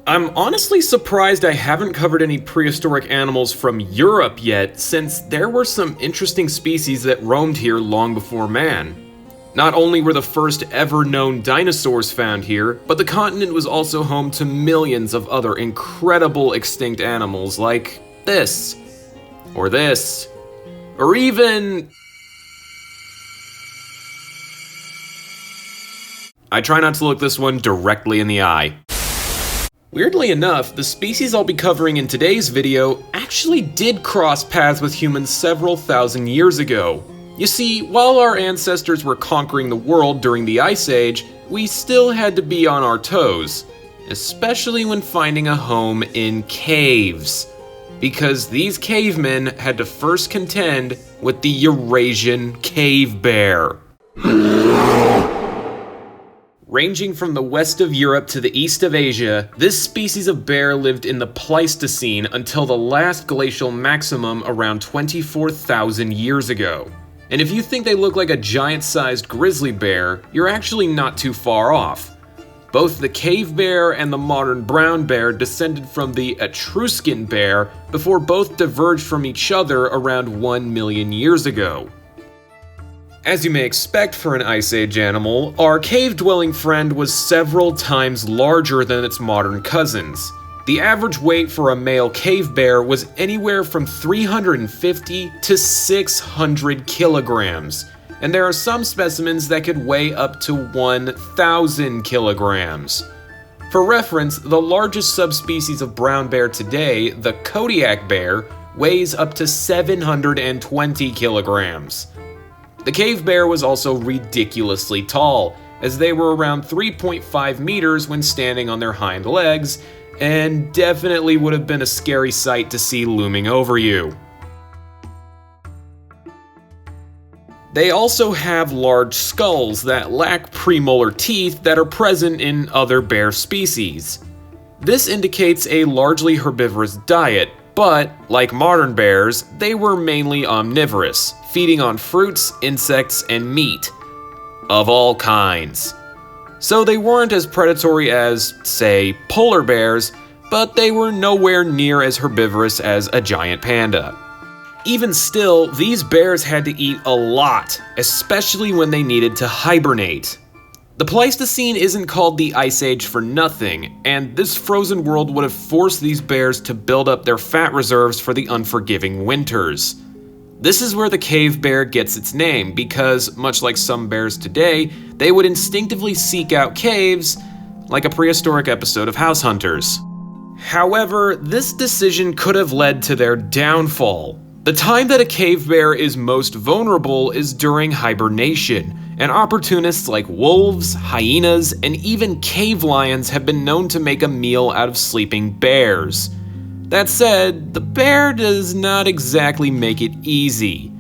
I'm honestly surprised I haven't covered any prehistoric animals from Europe yet, since there were some interesting species that roamed here long before man. Not only were the first ever known dinosaurs found here, but the continent was also home to millions of other incredible extinct animals like this, or even... I try not to look this one directly in the eye. Weirdly enough, the species I'll be covering in today's video actually did cross paths with humans several thousand years ago. You see, while our ancestors were conquering the world during the Ice Age, we still had to be on our toes, especially when finding a home in caves, because these cavemen had to first contend with the Eurasian cave bear. Ranging from the west of Europe to the east of Asia, this species of bear lived in the Pleistocene until the last glacial maximum around 24,000 years ago. And if you think they look like a giant-sized grizzly bear, you're actually not too far off. Both the cave bear and the modern brown bear descended from the Etruscan bear before both diverged from each other around 1 million years ago. As you may expect for an Ice Age animal, our cave-dwelling friend was several times larger than its modern cousins. The average weight for a male cave bear was anywhere from 350 to 600 kilograms, and there are some specimens that could weigh up to 1,000 kilograms. For reference, the largest subspecies of brown bear today, the Kodiak bear, weighs up to 720 kilograms. The cave bear was also ridiculously tall, as they were around 3.5 meters when standing on their hind legs, and definitely would have been a scary sight to see looming over you. They also have large skulls that lack premolar teeth that are present in other bear species. This indicates a largely herbivorous diet, but, like modern bears, they were mainly omnivorous, feeding on fruits, insects, and meat. Of all kinds. So they weren't as predatory as, say, polar bears, but they were nowhere near as herbivorous as a giant panda. Even still, these bears had to eat a lot, especially when they needed to hibernate. The Pleistocene isn't called the Ice Age for nothing, and this frozen world would have forced these bears to build up their fat reserves for the unforgiving winters. This is where the cave bear gets its name, because, much like some bears today, they would instinctively seek out caves, like a prehistoric episode of House Hunters. However, this decision could have led to their downfall. The time that a cave bear is most vulnerable is during hibernation, and opportunists like wolves, hyenas, and even cave lions have been known to make a meal out of sleeping bears. That said, the bear does not exactly make it easy.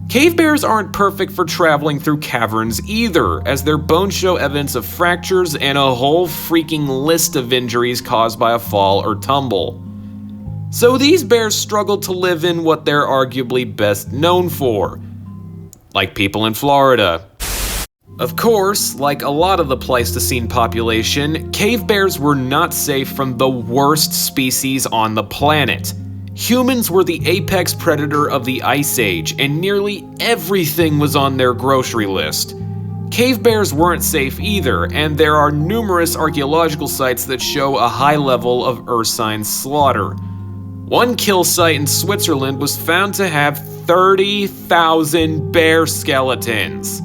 Cave bears aren't perfect for traveling through caverns either, as their bones show evidence of fractures and a whole freaking list of injuries caused by a fall or tumble. So these bears struggle to live in what they're arguably best known for, like people in Florida. Of course, like a lot of the Pleistocene population, cave bears were not safe from the worst species on the planet. Humans were the apex predator of the Ice Age, and nearly everything was on their grocery list. Cave bears weren't safe either, and there are numerous archaeological sites that show a high level of ursine slaughter. One kill site in Switzerland was found to have 30,000 bear skeletons.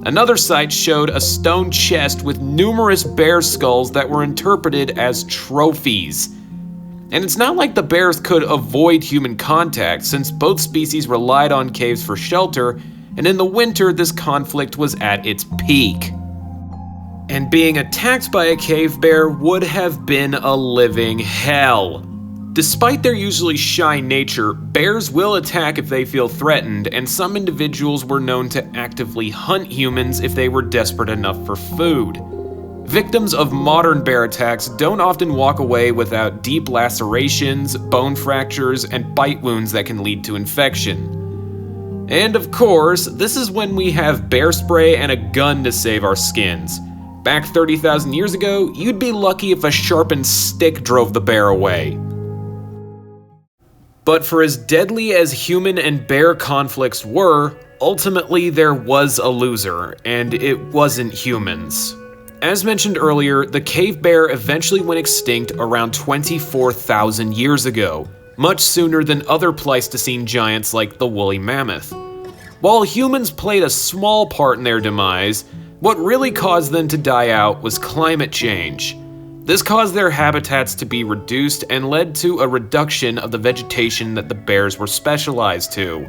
Another site showed a stone chest with numerous bear skulls that were interpreted as trophies. And it's not like the bears could avoid human contact, since both species relied on caves for shelter, and in the winter this conflict was at its peak. And being attacked by a cave bear would have been a living hell. Despite their usually shy nature, bears will attack if they feel threatened, and some individuals were known to actively hunt humans if they were desperate enough for food. Victims of modern bear attacks don't often walk away without deep lacerations, bone fractures, and bite wounds that can lead to infection. And of course, this is when we have bear spray and a gun to save our skins. Back 30,000 years ago, you'd be lucky if a sharpened stick drove the bear away. But for as deadly as human and bear conflicts were, ultimately there was a loser, and it wasn't humans. As mentioned earlier, the cave bear eventually went extinct around 24,000 years ago, much sooner than other Pleistocene giants like the woolly mammoth. While humans played a small part in their demise, what really caused them to die out was climate change. This caused their habitats to be reduced and led to a reduction of the vegetation that the bears were specialized to.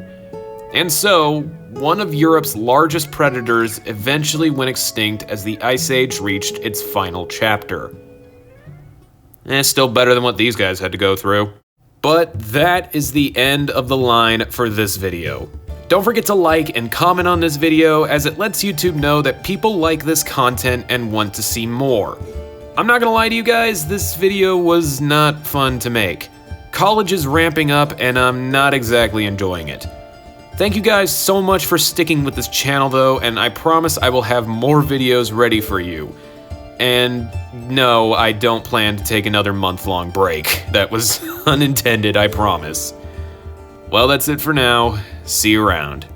And so, one of Europe's largest predators eventually went extinct as the Ice Age reached its final chapter. Still better than what these guys had to go through. But that is the end of the line for this video. Don't forget to like and comment on this video, as it lets YouTube know that people like this content and want to see more. I'm not gonna lie to you guys, this video was not fun to make. College is ramping up and I'm not exactly enjoying it. Thank you guys so much for sticking with this channel though, and I promise I will have more videos ready for you. And no, I don't plan to take another month-long break. That was unintended, I promise. Well, that's it for now. See you around.